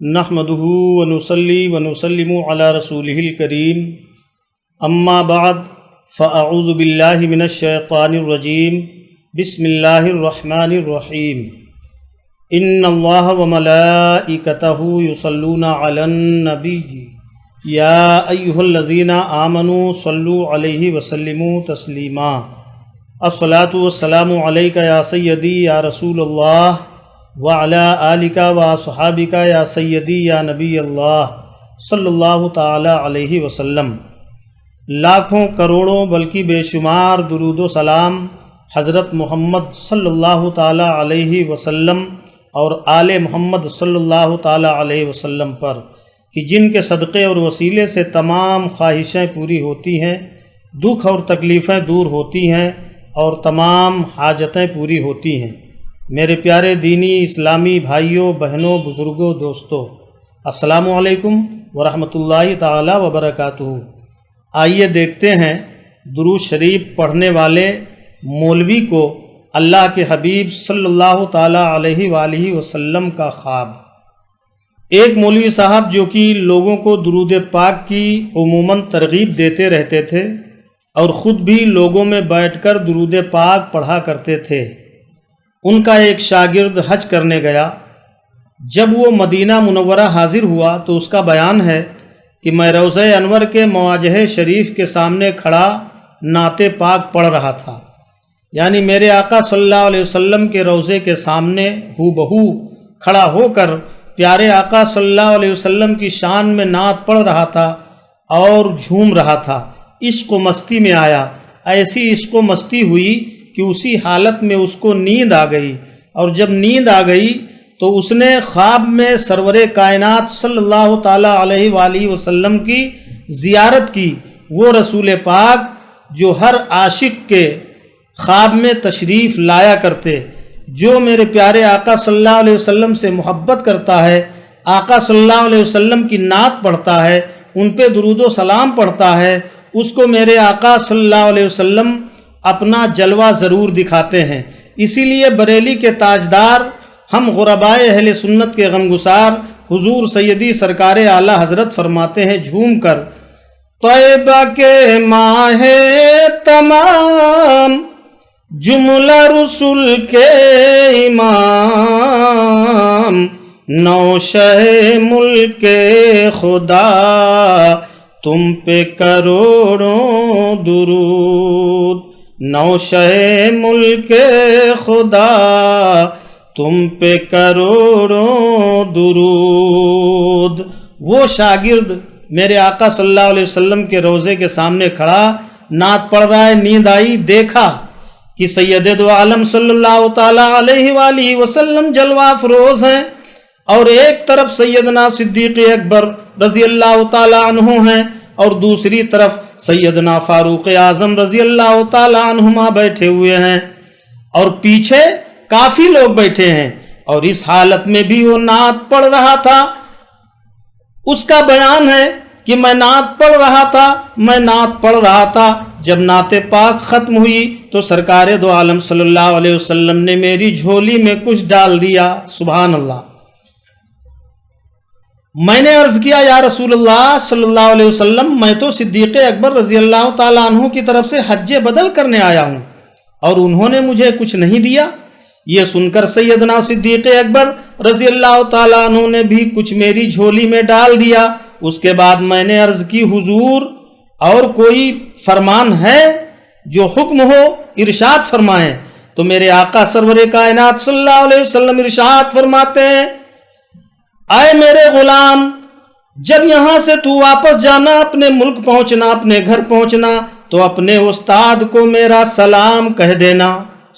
نحمدہ ونصلی ونسلم علی رسولہ الکریم اما بعد فاعوذ باللہ من الشیطان الرجیم بسم اللہ الرحمن الرحیم ان اللہ وملائکتہ یصلون علی النبی یا ایہا الذین آمنوا صلوا علیہ وسلموا تسلیما الصلاۃ والسلام علیک یا سیدی یا رسول اللہ وعلی آلک وصحابک یا سیدی یا نبی اللہ صلی اللہ تعالی علیہ وسلم۔ لاکھوں کروڑوں بلکہ بے شمار درود و سلام حضرت محمد صلی اللہ تعالی علیہ وسلم اور آل محمد صلی اللہ تعالی علیہ وسلم پر کہ جن کے صدقے اور وسیلے سے تمام خواہشیں پوری ہوتی ہیں، دکھ اور تکلیفیں دور ہوتی ہیں اور تمام حاجتیں پوری ہوتی ہیں۔ میرے پیارے دینی اسلامی بھائیوں، بہنوں، بزرگوں، دوستوں، السلام علیکم ورحمۃ اللہ تعالی وبرکاتہ۔ آئیے دیکھتے ہیں درود شریف پڑھنے والے مولوی کو اللہ کے حبیب صلی اللہ تعالی علیہ وآلہ وسلم کا خواب۔ ایک مولوی صاحب جو کہ لوگوں کو درود پاک کی عموماً ترغیب دیتے رہتے تھے اور خود بھی لوگوں میں بیٹھ کر درود پاک پڑھا کرتے تھے، ان کا ایک شاگرد حج کرنے گیا۔ جب وہ مدینہ منورہ حاضر ہوا تو اس کا بیان ہے کہ میں روضہ انور کے مواجہ شریف کے سامنے کھڑا نعت پاک پڑھ رہا تھا، یعنی میرے آقا صلی اللہ علیہ وسلم کے روضے کے سامنے ہو بہو کھڑا ہو کر پیارے آقا صلی اللہ علیہ وسلم کی شان میں نعت پڑھ رہا تھا اور جھوم رہا تھا۔ عشق و مستی میں آیا، ایسی عشق و مستی ہوئی کہ اسی حالت میں اس کو نیند آ گئی، اور جب نیند آ گئی تو اس نے خواب میں سرور کائنات صلی اللہ تعالی علیہ وآلہ وسلم کی زیارت کی۔ وہ رسول پاک جو ہر عاشق کے خواب میں تشریف لایا کرتے، جو میرے پیارے آقا صلی اللہ علیہ وسلم سے محبت کرتا ہے، آقا صلی اللہ علیہ وسلم کی نعت پڑھتا ہے، ان پہ درود و سلام پڑھتا ہے، اس کو میرے آقا صلی اللہ علیہ وسلم اپنا جلوہ ضرور دکھاتے ہیں۔ اسی لیے بریلی کے تاجدار، ہم غربائے اہل سنت کے غمگسار حضور سیدی سرکار اعلیٰ حضرت فرماتے ہیں جھوم کر، طیبہ کے ماہ تمام جملہ رسول کے امام، نوشہ ملک خدا تم پہ کروڑوں درود، نوشہ ملک خدا تم پہ کروڑوں درود۔ وہ شاگرد میرے آقا صلی اللہ علیہ وسلم کے روضے کے سامنے کھڑا نعت پڑھ رہا ہے، نیند آئی، دیکھا کہ سید دو عالم صلی اللہ تعالی علیہ وآلہ وسلم جلوہ افروز ہیں، اور ایک طرف سیدنا صدیق اکبر رضی اللہ تعالی عنہ ہیں اور دوسری طرف سیدنا فاروق اعظم رضی اللہ تعالی عنہما بیٹھے ہوئے ہیں، اور پیچھے کافی لوگ بیٹھے ہیں، اور اس حالت میں بھی وہ نعت پڑھ رہا تھا۔ اس کا بیان ہے کہ میں نعت پڑھ رہا تھا، جب نعت پاک ختم ہوئی تو سرکار دو عالم صلی اللہ علیہ وسلم نے میری جھولی میں کچھ ڈال دیا۔ سبحان اللہ۔ میں نے عرض کیا یا رسول اللہ صلی اللہ علیہ وسلم، میں تو صدیق اکبر رضی اللہ تعالیٰ عنہ کی طرف سے حج بدل کرنے آیا ہوں اور انہوں نے مجھے کچھ نہیں دیا۔ یہ سن کر سیدنا صدیق اکبر رضی اللہ تعالیٰ عنہ نے بھی کچھ میری جھولی میں ڈال دیا۔ اس کے بعد میں نے عرض کی حضور اور کوئی فرمان ہے جو حکم ہو ارشاد فرمائیں، تو میرے آقا سرور کائنات صلی اللہ علیہ وسلم ارشاد فرماتے ہیں، اے میرے غلام، جب یہاں سے تو واپس جانا، اپنے ملک پہنچنا، اپنے گھر پہنچنا، تو اپنے استاد کو میرا سلام کہہ دینا۔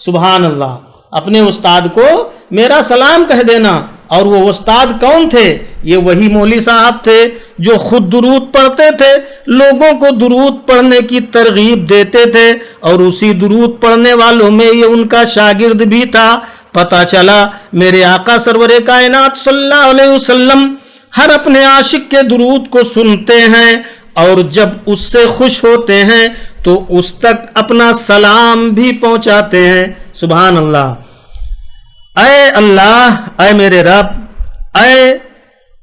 سبحان اللہ۔ اپنے استاد کو میرا سلام کہہ دینا۔ اور وہ استاد کون تھے؟ یہ وہی مولوی صاحب تھے جو خود درود پڑھتے تھے، لوگوں کو درود پڑھنے کی ترغیب دیتے تھے، اور اسی درود پڑھنے والوں میں یہ ان کا شاگرد بھی تھا۔ پتہ چلا میرے آقا سرور کائنات صلی اللہ علیہ وسلم ہر اپنے عاشق کے درود کو سنتے ہیں، اور جب اس سے خوش ہوتے ہیں تو اس تک اپنا سلام بھی پہنچاتے ہیں۔ سبحان اللہ۔ اے اللہ، اے میرے رب، اے